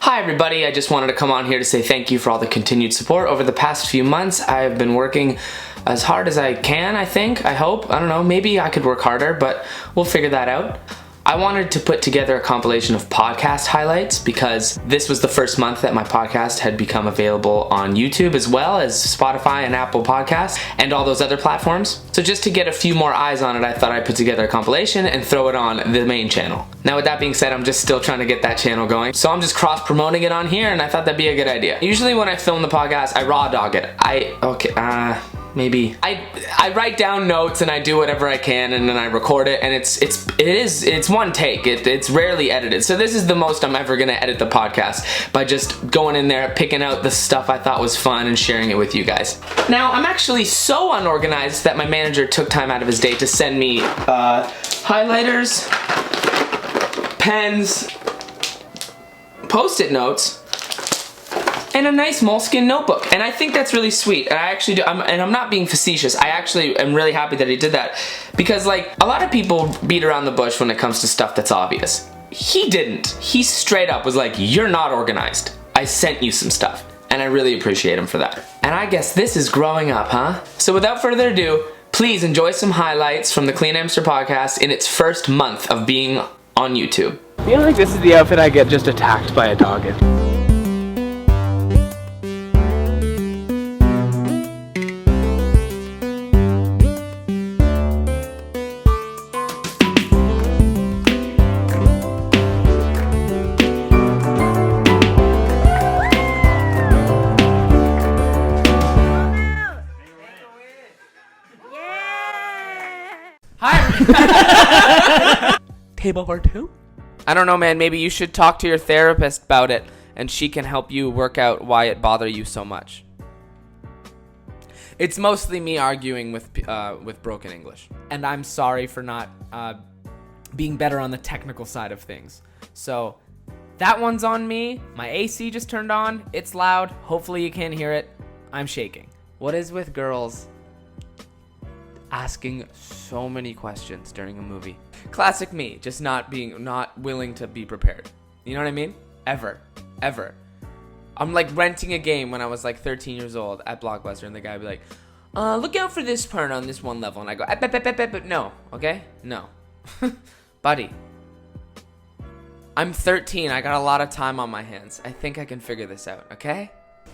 Hi everybody, I just wanted to come on here to say thank you for all the continued support over the past few months. I've been working as hard as I can, I hope. I don't know, maybe I could work harder, but we'll figure that out. I wanted to put together a compilation of podcast highlights because this was the first month that my podcast had become available on YouTube as well as Spotify and Apple Podcasts and all those other platforms. So just to get a few more eyes on it, I thought I'd put together a compilation and throw it on the main channel. Now with that being said, I'm just still trying to get that channel going. So I'm just cross-promoting it on here and I thought that'd be a good idea. Usually when I film the podcast, I raw dog it. Maybe. I write down notes and I do whatever I can and then I record it and it's one take. It's rarely edited. So this is the most I'm ever gonna edit the podcast by just going in there, picking out the stuff I thought was fun and sharing it with you guys. Now I'm actually so unorganized that my manager took time out of his day to send me highlighters, pens, post-it notes, and a nice moleskin notebook, and I think that's really sweet. And I actually do, and I'm not being facetious. I actually am really happy that he did that because, like, a lot of people beat around the bush when it comes to stuff that's obvious. He didn't. He straight up was like, "You're not organized. I sent you some stuff," and I really appreciate him for that. And I guess this is growing up, huh? So without further ado, please enjoy some highlights from the Clean Hamster podcast in its first month of being on YouTube. I feel like this is the outfit I get just attacked by a dog in. Table for two? I don't know, man. Maybe you should talk to your therapist about it and she can help you work out why it bothers you so much. It's mostly me arguing with broken English. And I'm sorry for not being better on the technical side of things. So that one's on me. My AC just turned on. It's loud. Hopefully you can't hear it. I'm shaking. What is with girls asking so many questions during a movie? Classic me, just not willing to be prepared. You know what I mean? Ever. I'm like renting a game when I was like 13 years old at Blockbuster, and the guy would be like, look out for this part on this one level. And I go, but no, okay? No. Buddy. I'm 13, I got a lot of time on my hands. I think I can figure this out, okay?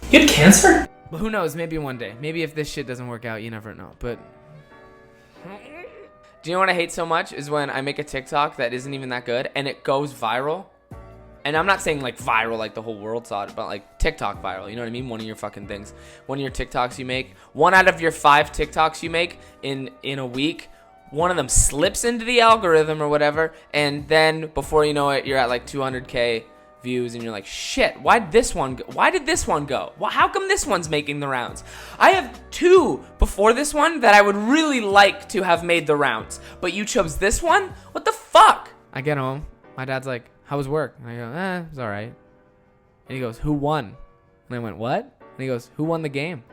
You had cancer? But who knows, maybe one day. Maybe if this shit doesn't work out, you never know. But do you know what I hate so much is when I make a TikTok that isn't even that good and it goes viral. And I'm not saying like viral like the whole world saw it, but like TikTok viral. You know what I mean? One of your fucking things. One of your TikToks you make. 1 out of your 5 TikToks you make in a week, one of them slips into the algorithm or whatever. And then before you know it, you're at like 200K views and you're like, shit, why did this one go? How come this one's making the rounds? I have 2 before this one that I would really like to have made the rounds, but you chose this one? What the fuck? I get home, my dad's like, how was work? And I go, it was all right. And he goes, who won? And I went, what? And he goes, who won the game?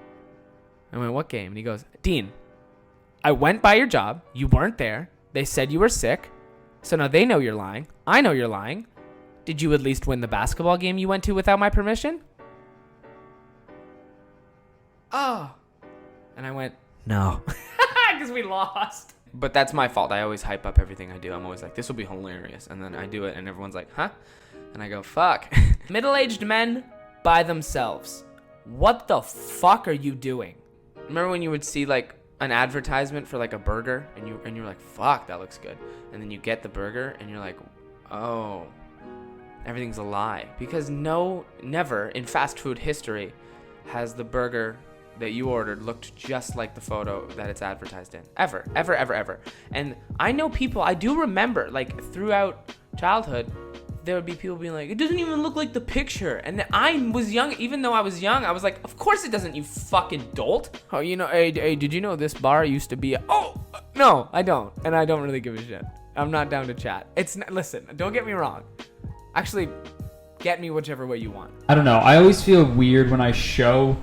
I went, what game? And he goes, Dean, I went by your job, you weren't there, they said you were sick, so now they know you're lying, I know you're lying. Did you at least win the basketball game you went to without my permission? Oh. And I went, no. Because we lost. But that's my fault. I always hype up everything I do. I'm always like, this will be hilarious. And then I do it and everyone's like, huh? And I go, fuck. Middle-aged men by themselves. What the fuck are you doing? Remember when you would see like an advertisement for like a burger and you're like, fuck, that looks good. And then you get the burger and you're like, oh, everything's a lie. Because never in fast food history has the burger that you ordered looked just like the photo that it's advertised in. Ever. And I know people, I do remember, like, throughout childhood, there would be people being like, it doesn't even look like the picture. And then I was young, even though I was young, I was like, of course it doesn't, you fucking dolt. Oh, you know, hey, did you know this bar used to be no, I don't. And I don't really give a shit. I'm not down to chat. Listen, don't get me wrong. Actually, get me whichever way you want. I don't know. I always feel weird when I show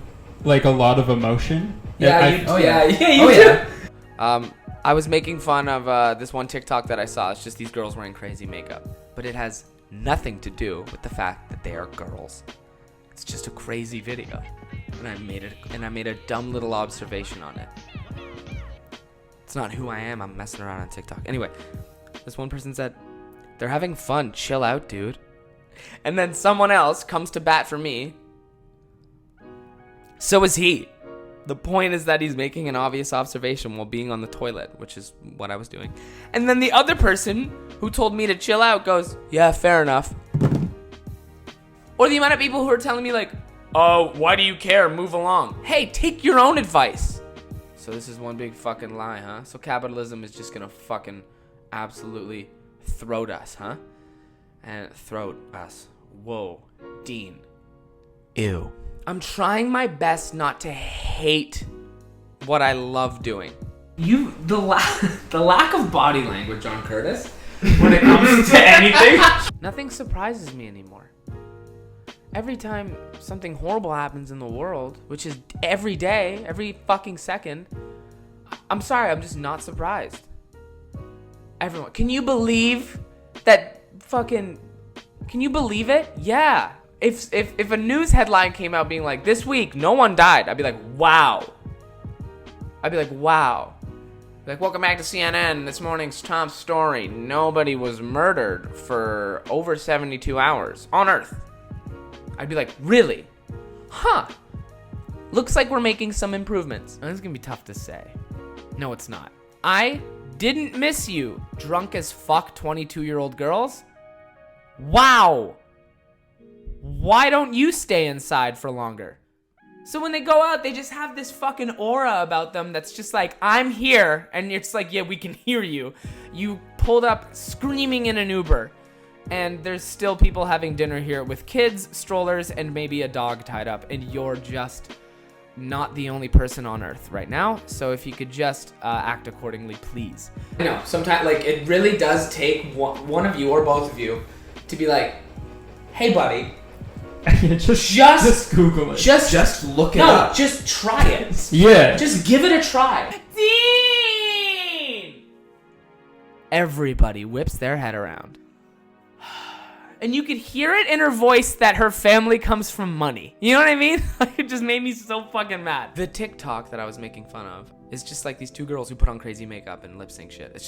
like a lot of emotion. Yeah, you do. I was making fun of this one TikTok that I saw. It's just these girls wearing crazy makeup, but it has nothing to do with the fact that they are girls. It's just a crazy video. And I made a dumb little observation on it. It's not who I am. I'm messing around on TikTok. Anyway, this one person said, they're having fun. Chill out, dude. And then someone else comes to bat for me. So is he. The point is that he's making an obvious observation while being on the toilet, which is what I was doing. And then the other person who told me to chill out goes, yeah, fair enough. Or the amount of people who are telling me like, oh, why do you care? Move along. Hey, take your own advice. So this is one big fucking lie, huh? So capitalism is just gonna fucking absolutely throat us, huh? And throat us. Whoa, Dean. Ew. I'm trying my best not to hate what I love doing. The lack of body language on Curtis when it comes to anything. Nothing surprises me anymore. Every time something horrible happens in the world, which is every day, every fucking second, I'm sorry, I'm just not surprised. Everyone, can you believe that fucking, can you believe it? Yeah. If a news headline came out being like, this week, no one died, I'd be like, wow. Like, welcome back to CNN, this morning's top story. Nobody was murdered for over 72 hours on Earth. I'd be like, really? Huh. Looks like we're making some improvements. This is gonna be tough to say. No, it's not. I didn't miss you, drunk as fuck 22-year-old girls. Wow. Why don't you stay inside for longer? So when they go out, they just have this fucking aura about them that's just like, I'm here. And it's like, yeah, we can hear you. You pulled up screaming in an Uber. And there's still people having dinner here with kids, strollers, and maybe a dog tied up. And you're just not the only person on Earth right now. So if you could just act accordingly, please. I know, sometimes, like, it really does take one of you or both of you to be like, hey, buddy. just Google it. Just look it up. No, just try it. Yeah. Just give it a try. Dean! Everybody whips their head around. And you could hear it in her voice that her family comes from money. You know what I mean? It just made me so fucking mad. The TikTok that I was making fun of is just like these two girls who put on crazy makeup and lip sync shit. It's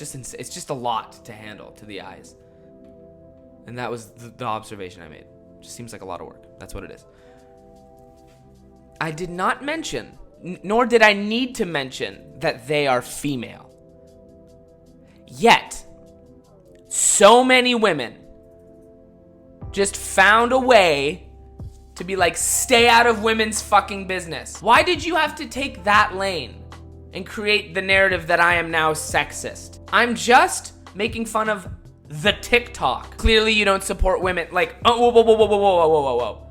just a lot to handle to the eyes. And that was the observation I made. Just seems like a lot of work. That's what it is. I did not mention, nor did I need to mention, that they are female. Yet, so many women just found a way to be like, stay out of women's fucking business. Why did you have to take that lane and create the narrative that I am now sexist? I'm just making fun of the TikTok. Clearly you don't support women. Like, oh, whoa.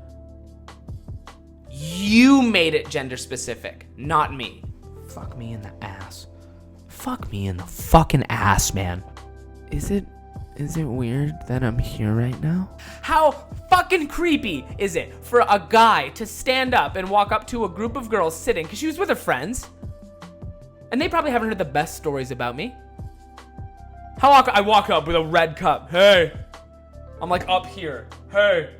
You made it gender specific, not me. Fuck me in the ass. Fuck me in the fucking ass, man. Is it weird that I'm here right now? How fucking creepy is it for a guy to stand up and walk up to a group of girls sitting, because she was with her friends, and they probably haven't heard the best stories about me. I walk up with a red cup. Hey. I'm like up here. Hey.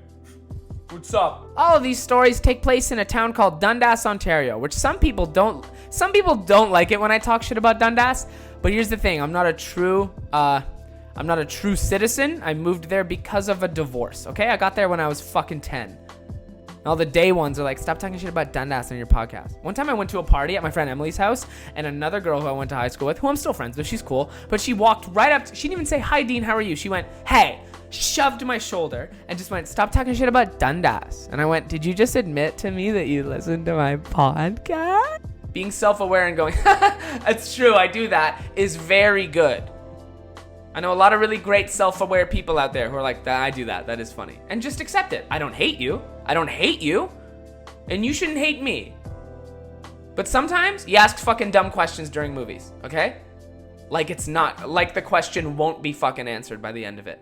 What's up? All of these stories take place in a town called Dundas, Ontario, which some people don't like it when I talk shit about Dundas. But here's the thing. I'm not a true citizen. I moved there because of a divorce, okay? I got there when I was fucking 10. And all the day ones are like, stop talking shit about Dundas on your podcast. One time I went to a party at my friend Emily's house, and another girl who I went to high school with, who I'm still friends with, she's cool, but she walked right up, she didn't even say, hi, Dean, how are you? She went, hey, shoved my shoulder, and just went, stop talking shit about Dundas. And I went, did you just admit to me that you listened to my podcast? Being self-aware and going, that's true, I do that, is very good. I know a lot of really great self-aware people out there who are like, I do that. That is funny. And just accept it. I don't hate you. And you shouldn't hate me. But sometimes you ask fucking dumb questions during movies, okay? Like the question won't be fucking answered by the end of it.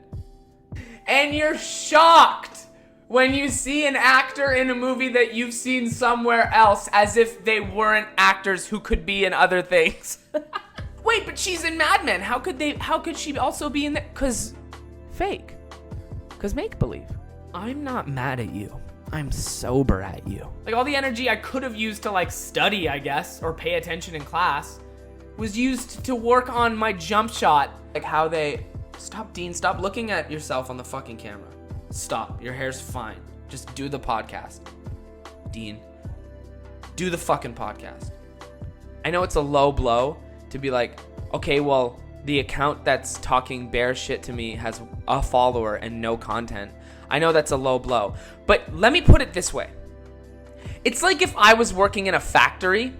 And you're shocked when you see an actor in a movie that you've seen somewhere else as if they weren't actors who could be in other things. Wait, but she's in Mad Men. How could she also be in there? 'Cause fake. Because make-believe. I'm not mad at you. I'm sober at you. Like, all the energy I could have used to, like, study, I guess, or pay attention in class, was used to work on my jump shot. Like, how they... Stop, Dean. Stop looking at yourself on the fucking camera. Stop. Your hair's fine. Just do the podcast. Dean. Do the fucking podcast. I know it's a low blow to be like, okay, well, the account that's talking bear shit to me has a follower and no content. I know that's a low blow. But let me put it this way. It's like if I was working in a factory.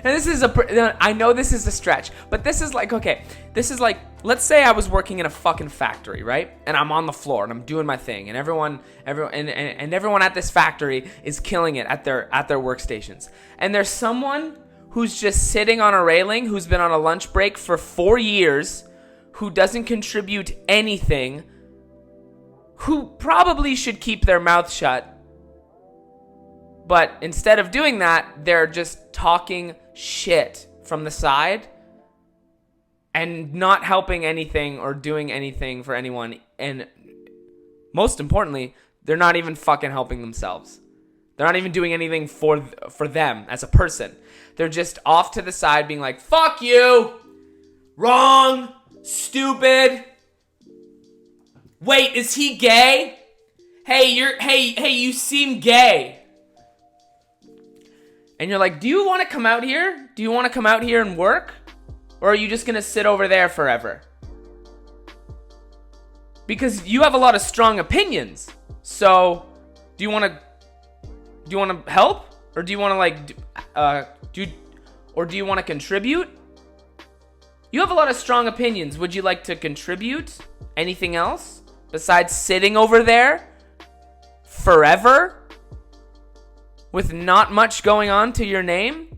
And this is I know this is a stretch, but this is like, okay, this is like, let's say I was working in a fucking factory, right? And I'm on the floor and I'm doing my thing, and everyone at this factory is killing it at their workstations. And there's someone who's just sitting on a railing, who's been on a lunch break for 4 years, who doesn't contribute anything, who probably should keep their mouth shut. But instead of doing that, they're just talking shit from the side and not helping anything or doing anything for anyone. And most importantly, they're not even fucking helping themselves. They're not even doing anything for them as a person. They're just off to the side being like, fuck you, wrong, stupid. Wait, is he gay? Hey, you seem gay. And you're like, do you want to come out here? Do you want to come out here and work? Or are you just going to sit over there forever? Because you have a lot of strong opinions. So, do you want to help? Or do you want to do you want to contribute? You have a lot of strong opinions. Would you like to contribute anything else besides sitting over there forever? With not much going on to your name?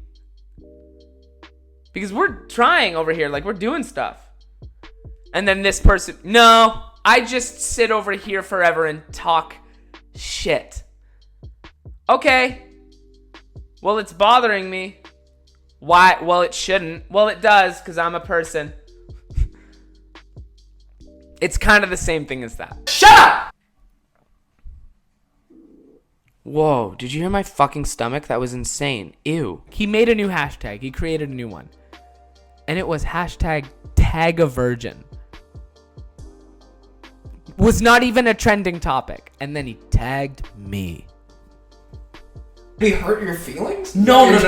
Because we're trying over here, like we're doing stuff. And then this person, no, I just sit over here forever and talk shit. Okay. Well, it's bothering me. Why? Well, it shouldn't. Well, it does, because I'm a person. It's kind of the same thing as that. Shut up! Whoa, did you hear my fucking stomach? That was insane. Ew. He made a new hashtag. He created a new one. And it was hashtag tag a virgin. Was not even a trending topic. And then he tagged me. Did we hurt your feelings? No. Did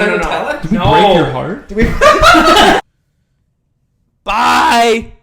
we break your heart? Bye!